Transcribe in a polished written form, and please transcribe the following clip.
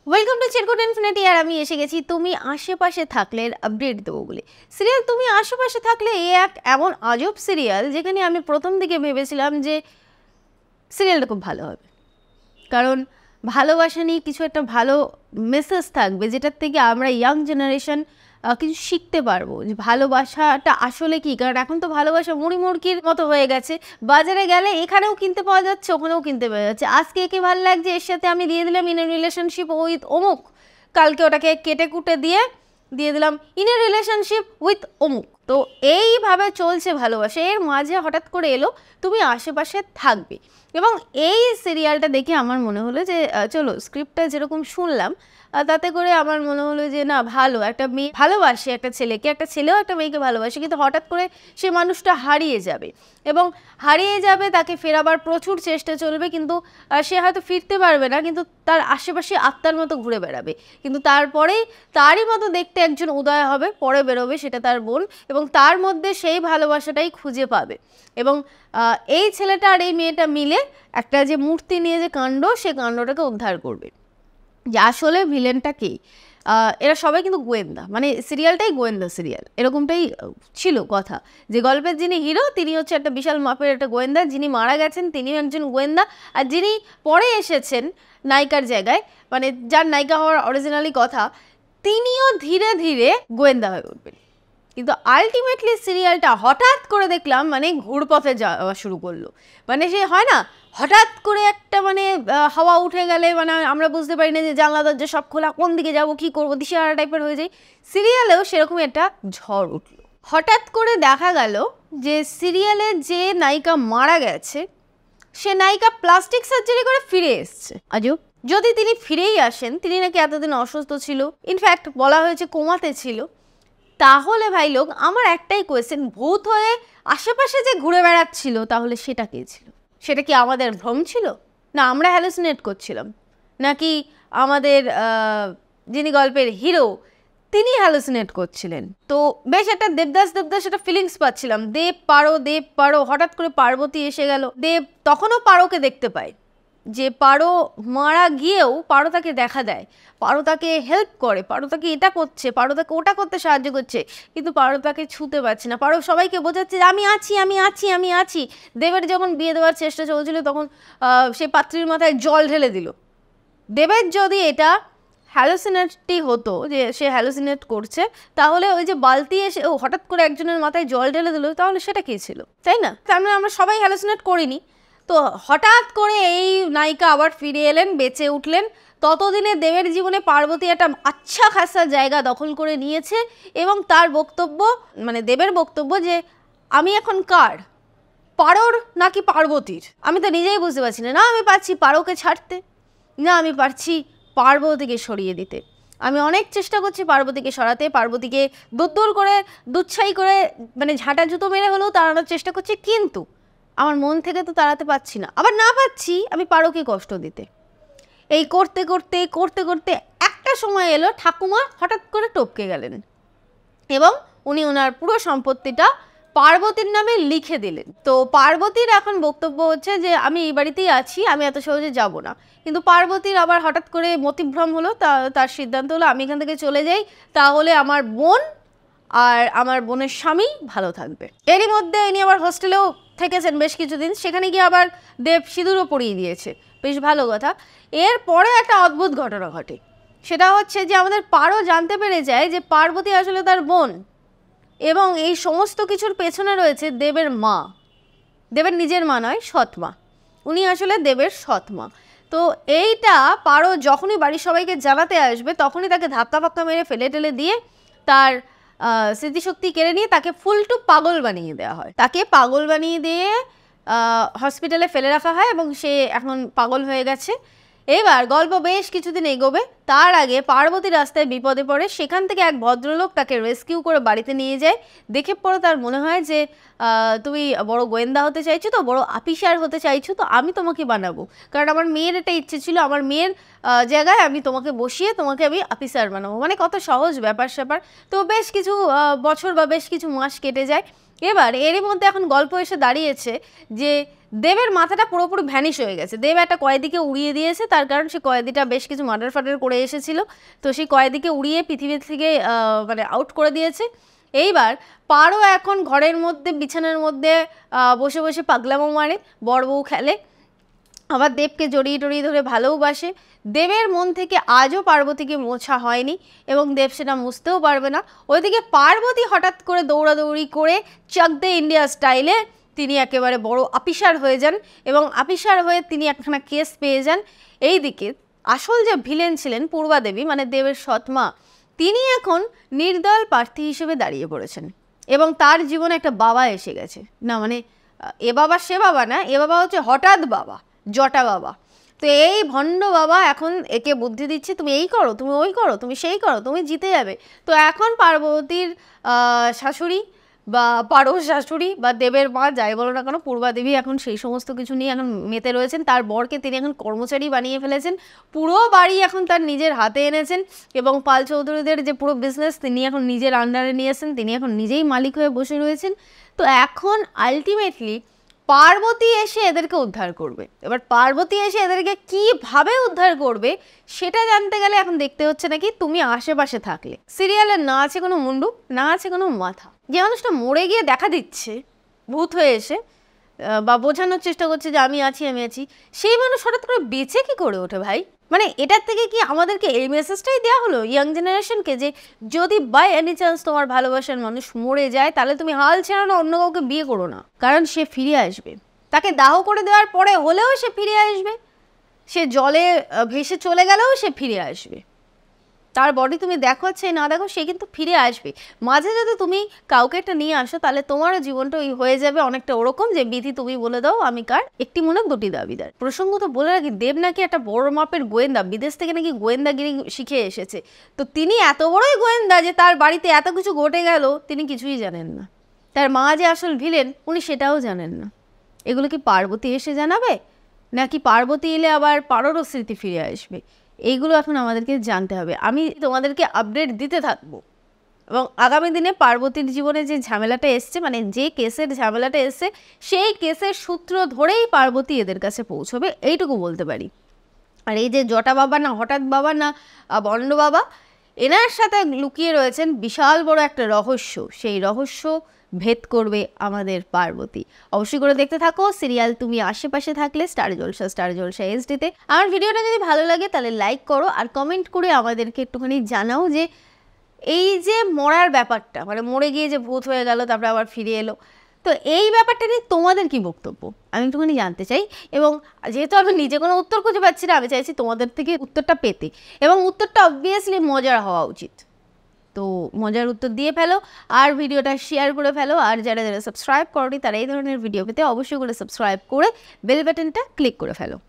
Welcome to Chirkut infinity. আর আমি এসে গেছি তুমি আশেপাশে থাকলে আপডেট দেবো বলে। সিরিয়াল তুমি আশেপাশে থাকলে এক এমন আজব সিরিয়াল যেখানে আমি প্রথম দিকে ভেবেছিলাম যে সিরিয়ালটা খুব ভালো হবে, কারণ ভালোবাসা নিয়ে কিছু একটা ভালো মেসেজ থাকবে যেটার থেকে আমরা ইয়াং জেনারেশন কিছু শিখতে পারবো যে ভালোবাসাটা আসলে কি। কারণ এখন তো ভালোবাসা মুড়ি মুড়কির মতো হয়ে গেছে, বাজারে গেলে এখানেও কিনতে পাওয়া যাচ্ছে ওখানেও কিনতে পাওয়া যাচ্ছে। আজকে একে ভালো লাগছে এর সাথে আমি দিয়ে দিলাম ইন এ রিলেশনশিপ উইথ অমুক, কালকে ওটাকে কেটে কুটে দিয়ে দিলাম ইন এ রিলেশনশিপ উইথ অমুক। তো এইভাবে চলছে ভালোবাসা। এর মাঝে হঠাৎ করে এলো তুমি আশেপাশে থাকবে, এবং এই সিরিয়ালটা দেখে আমার মনে হলো যে চলো স্ক্রিপ্টটা যেরকম শুনলাম তাতে করে আমার মনে হলো যে না, ভালো একটা মেয়ে ভালোবাসে একটা ছেলেকে, একটা ছেলেও একটা মেয়েকে ভালোবাসে, কিন্তু হঠাৎ করে সে মানুষটা হারিয়ে যাবে এবং হারিয়ে যাবে, তাকে ফেরাবার প্রচুর চেষ্টা চলবে, কিন্তু সে হয়তো ফিরতে পারবে না, কিন্তু তার আশেপাশে আত্মার মতো ঘুরে বেড়াবে। কিন্তু তারপরেই তারই মতো দেখতে একজন উদয় হবে, পরে বেরোবে, সেটা তার বোন, এবং তার মধ্যে সেই ভালোবাসাটাই খুঁজে পাবে। এবং এই ছেলেটা আর এই মেয়েটা মিলে একটা যে মূর্তি নিয়ে যে কাণ্ড, সে কাণ্ডটাকে উদ্ধার করবে। যে আসলে ভিলেনটা কে, এরা সবাই কিন্তু গোয়েন্দা, মানে সিরিয়ালটাই গোয়েন্দা সিরিয়াল, এরকমটাই ছিল কথা। যে গল্পের যিনি হিরো তিনি হচ্ছে একটা বিশাল মাপের একটা গোয়েন্দা, যিনি মারা গেছেন তিনিও একজন গোয়েন্দা, আর যিনি পরে এসেছেন নায়িকার জায়গায়, মানে যার নায়িকা হওয়ার অরিজিনালি কথা, তিনিও ধীরে ধীরে গোয়েন্দা হয়ে উঠবেন। কিন্তু আলটিমেটলি সিরিয়ালটা হঠাৎ করে দেখলাম মানে ঘুরপথে যাওয়া শুরু করলো। মানে সে হয় না, হঠাৎ করে একটা মানে হাওয়া উঠে গেলে মানে আমরা বুঝতে পারি না যে জানলা দরজা সব খোলা, কোন দিকে যাবো কী করবো, দিশেহারা টাইপের হয়ে যায়। সিরিয়ালেও সেরকম একটা ঝড় উঠলো। হঠাৎ করে দেখা গেল যে সিরিয়ালে যে নায়িকা মারা গেছে সে নায়িকা প্লাস্টিক সার্জারি করে ফিরে এসছে। আজব, যদি তিনি ফিরেই আসেন, তিনি নাকি এতদিন অসুস্থ ছিল, ইনফ্যাক্ট বলা হয়েছে কোমাতে ছিল, তাহলে ভাই লোক আমার একটাই কোয়েশ্চেন, ভূত হয়ে আশেপাশে যে ঘুরে বেড়াচ্ছিল তাহলে সেটা কে ছিল? সেটা কি আমাদের ভ্রম ছিল, না আমরা হ্যালুসিনেট করছিলাম, নাকি আমাদের যিনি গল্পের হিরো তিনি হ্যালুসিনেট করছিলেন? তো বেশ একটা দেবদাস একটা ফিলিংস পাচ্ছিলাম, দেব পারো, হঠাৎ করে পার্বতী এসে গেল। দেব তখনও পারোকে দেখতে পায়, যে পারো মারা গিয়েও পারো তাকে দেখা দেয়, পারো তাকে হেল্প করে, পারো তাকে এটা করছে, পারো তাকে ওটা করতে সাহায্য করছে, কিন্তু পারো তাকে ছুঁতে পারছে না। পারো সবাইকে বোঝাচ্ছে যে আমি আছি। দেবের যখন বিয়ে দেওয়ার চেষ্টা চলছিল তখন সেই পাত্রীর মাথায় জল ঢেলে দিল। দেবের যদি এটা হ্যালুসিনেটই হতো, যে সে হ্যালুসিনেট করছে, তাহলে ওই যে বালতি এসে ও হঠাৎ করে একজনের মাথায় জল ঢেলে দিল, তাহলে সেটা কী ছিল, তাই না? তার মানে আমরা সবাই হ্যালুসিনেট করিনি। তো হঠাৎ করে এই নায়িকা আবার ফিরে এলেন, বেঁচে উঠলেন। ততদিনে দেবের জীবনে পার্বতী একটা আচ্ছা খাসা জায়গা দখল করে নিয়েছে, এবং তার বক্তব্য, মানে দেবের বক্তব্য, যে আমি এখন কার, পারোর নাকি পার্বতীর? আমি তো নিজেই বুঝতে পারছি না। না আমি পারছি পারোকে ছাড়তে, না আমি পারছি পার্বতীকে সরিয়ে দিতে। আমি অনেক চেষ্টা করছি পার্বতীকে সরাতে, পার্বতীকে দূর করে দুচ্ছাই করে মানে ঝাঁটা জুতো মেরে হলেও তাড়ানোর চেষ্টা করছি, কিন্তু আমার মন থেকে তো তাড়াতে পারছি না। আবার না পাচ্ছি আমি পারোকে কষ্ট দিতে। এই করতে করতে একটা সময় এলো ঠাকুমা হঠাৎ করে টপকে গেলেন, এবং উনি ওনার পুরো সম্পত্তিটা পার্বতীর নামে লিখে দিলেন। তো পার্বতীর এখন বক্তব্য হচ্ছে যে আমি এই বাড়িতেই আছি, আমি এত সহজে যাব না। কিন্তু পার্বতীর আবার হঠাৎ করে মতিভ্রম হলো, তার সিদ্ধান্ত হলো আমি এখান থেকে চলে যাই, তাহলে আমার বোন আর আমার বোনের স্বামী ভালো থাকবে। এরই মধ্যে ইনি আবার হোস্টেলেও থেকেছেন বেশ কিছুদিন, সেখানে গিয়ে আবার দেব সিঁদুরও পরিয়ে দিয়েছে, বেশ ভালো কথা। এরপরে একটা অদ্ভুত ঘটনা ঘটে, সেটা হচ্ছে যে আমাদের পারো জানতে পেরে যায় যে পার্বতী আসলে তার বোন, এবং এই সমস্ত কিছুর পেছনে রয়েছে দেবের মা। দেবের নিজের মা নয়, সৎ মা, উনি আসলে দেবের সৎ মা। তো এইটা পারো যখনই বাড়ির সবাইকে জানাতে আসবে তখনই তাকে ধাক্কা মেরে ফেলে টেলে দিয়ে তার স্মৃতিশক্তি কেড়ে নিয়ে তাকে ফুলটু পাগল বানিয়ে দেওয়া হয়। তাকে পাগল বানিয়ে দিয়ে হসপিটালে ফেলে রাখা হয়, এবং সে এখন পাগল হয়ে গেছে। এবার গল্প বেশ কিছুদিন এগোবে, তার আগে পার্বতী রাস্তায় বিপদে পড়ে, সেখান থেকে এক ভদ্রলোক তাকে রেস্কিউ করে বাড়িতে নিয়ে যায়। দেখে পরে তার মনে হয় যে তুমি বড় গোয়েন্দা হতে চাইছো, তো বড় আপিসার হতে চাইছো, তো আমি তোমাকে বানাবো, কারণ আমার মেয়ের এটা ইচ্ছে ছিল, আমার মেয়ের জায়গায় আমি তোমাকে বসিয়ে তোমাকে আমি আপিসার বানাবো। মানে কত সহজ ব্যাপার স্যাপার। তো বেশ কিছু বছর বা বেশ কিছু মাস কেটে যায়, এবার এরই মধ্যে এখন গল্প এসে দাঁড়িয়েছে যে দেবের মাথাটা পুরোপুরি ভ্যানিশ হয়ে গেছে। দেব একটা কয়েদিকে উড়িয়ে দিয়েছে, তার কারণ সে কয়েদিটা বেশ কিছু মার্ডার ফার্ডার করে এসেছিল, তো সেই কয়েদিকে উড়িয়ে পৃথিবী থেকে মানে আউট করে দিয়েছে। এইবার পারো এখন ঘরের মধ্যে বিছানার মধ্যে বসে বসে পাগলামো মারে, বড় বউ খেলে, আবার দেবকে জড়িয়ে টড়িয়ে ধরে ভালোবাসে। দেবের মন থেকে আজও পার্বতীকে মোছা হয়নি এবং দেব সেটা মুছতেও পারবে না। ওইদিকে পার্বতী হঠাৎ করে দৌড়াদৌড়ি করে চাক দে ইন্ডিয়া স্টাইলে তিনি একেবারে বড় অফিসার হয়ে যান এবং অফিসার হয়ে তিনি একখানা কেস পেয়ে যান। এইদিকে আসল যে ভিলেন ছিলেন পূর্বা দেবী, মানে দেবের সৎমা, তিনি এখন নির্দল প্রার্থী হিসেবে দাঁড়িয়ে পড়েছেন এবং তার জীবনে একটা বাবা এসে গেছে। না মানে এ বাবা সে বাবা না, এ বাবা হচ্ছে হঠাৎ বাবা, জটা বাবা। তো এই ভণ্ড বাবা এখন একে বুদ্ধি দিচ্ছে, তুমি এই করো, তুমি ওই করো, তুমি সেই করো, তুমি জিতে যাবে। তো এখন পার্বতীর শাশুড়ি বা পারো শাশুড়ি বা দেবের মা যাই বলো না কেন, পূর্বা দেবী এখন সেই সমস্ত কিছু নিয়ে এখন মেতে রয়েছেন। তার বরকে তিনি এখন কর্মচারী বানিয়ে ফেলেছেন, পুরো বাড়ি এখন তার নিজের হাতে এনেছেন এবং পাল চৌধুরীদের যে পুরো বিজনেস তিনি এখন নিজের আন্ডারে নিয়েছেন, তিনি এখন নিজেই মালিক হয়ে বসে রয়েছেন। তো এখন আলটিমেটলি পার্বতী এসে এদেরকে উদ্ধার করবে। এবার পার্বতী এসে এদেরকে কিভাবে উদ্ধার করবে সেটা জানতে গেলে এখন দেখতে হচ্ছে নাকি তুমি আশেপাশে থাকলে। সিরিয়ালের না আছে কোনো মুন্ডু, না আছে কোনো মাথা। যে মানুষটা মরে গিয়ে দেখা দিচ্ছে ভূত হয়ে এসে বা বোঝানোর চেষ্টা করছে যে আমি আছি আমি আছি, সেই মানুষ হঠাৎ করে বেঁচে কি করে ওঠে ভাই? মানে এটার থেকে কি আমাদেরকে এই মেসেজটাই দেওয়া হলো ইয়াং জেনারেশনকে যে যদি বাই এনি চান্স তোমার ভালোবাসার মানুষ মরে যায় তাহলে তুমি হাল ছেড়ো না, অন্য কাউকে বিয়ে করো না, কারণ সে ফিরে আসবে। তাকে দাহ করে দেওয়ার পরে হলেও সে ফিরে আসবে, সে জলে ভেসে চলে গেলেও সে ফিরে আসবে। তার বডি তুমি দেখো আছে না দেখো, সে কিন্তু ফিরে আসবে। মাঝে যদি তুমি কাউকে একটা নিয়ে আসো তাহলে তোমারও জীবনটা ওই হয়ে যাবে অনেকটা ওরকম যে বিধি তুমি বলে দাও আমি কার, একটি মনে দুটি দাবিদার। প্রসঙ্গত বলে রাখি, দেব নাকি একটা বড় মাপের গোয়েন্দা, বিদেশ থেকে নাকি গোয়েন্দাগিরি শিখে এসেছে। তো তিনি এত বড়ই গোয়েন্দা যে তার বাড়িতে এত কিছু ঘটে গেল তিনি কিছুই জানেন না। তার মা যে আসল ভিলেন উনি সেটাও জানেন না। এগুলো কি পার্বতী এসে জানাবে, নাকি পার্বতী এলে আবার পারোরও স্মৃতি ফিরে আসবে? এইগুলো এখন আমাদেরকে জানতে হবে। আমি তোমাদেরকে আপডেট দিতে থাকবো এবং আগামী দিনে পার্বতীর জীবনে যে ঝামেলাটা এসছে, মানে যে কেসের ঝামেলাটা এসছে, সেই কেসের সূত্র ধরেই পার্বতী এদের কাছে পৌঁছবে, এইটুকু বলতে পারি। আর এই যে জটা বাবা না হঠাৎ বাবা না বন্ড বাবা, এনার সাথে লুকিয়ে রয়েছেন বিশাল বড় একটা রহস্য। সেই রহস্য ভেদ করবে আমাদের পার্বতী। অবশ্যই করে দেখতে থাকো সিরিয়াল তুমি আশেপাশে থাকলে, স্টার জলসা এইচডিতে। আমার ভিডিওটা যদি ভালো লাগে তাহলে লাইক করো আর কমেন্ট করে আমাদেরকে একটুখানি জানাও যে এই যে মরার ব্যাপারটা, মানে মরে গিয়ে যে ভূত হয়ে গেল তারপরে আবার ফিরে এলো, তো এই ব্যাপারটা নিয়ে তোমাদের কি বক্তব্য আমি একটুখানি জানতে চাই। এবং যেহেতু আমি নিজে কোনো উত্তর খুঁজে পাচ্ছি না, আমি চাইছি তোমাদের থেকে উত্তরটা পেতে, এবং উত্তরটা অবভিয়াসলি মজার হওয়া উচিত। তো মজার উত্তর দিয়ে ফেলো আর ভিডিওটা শেয়ার করে ফেলো। আর যারা যারা সাবস্ক্রাইব করনি তারা এই ধরনের ভিডিও পেতে অবশ্যই করে সাবস্ক্রাইব করে বেল বাটনটা ক্লিক করে ফেলো।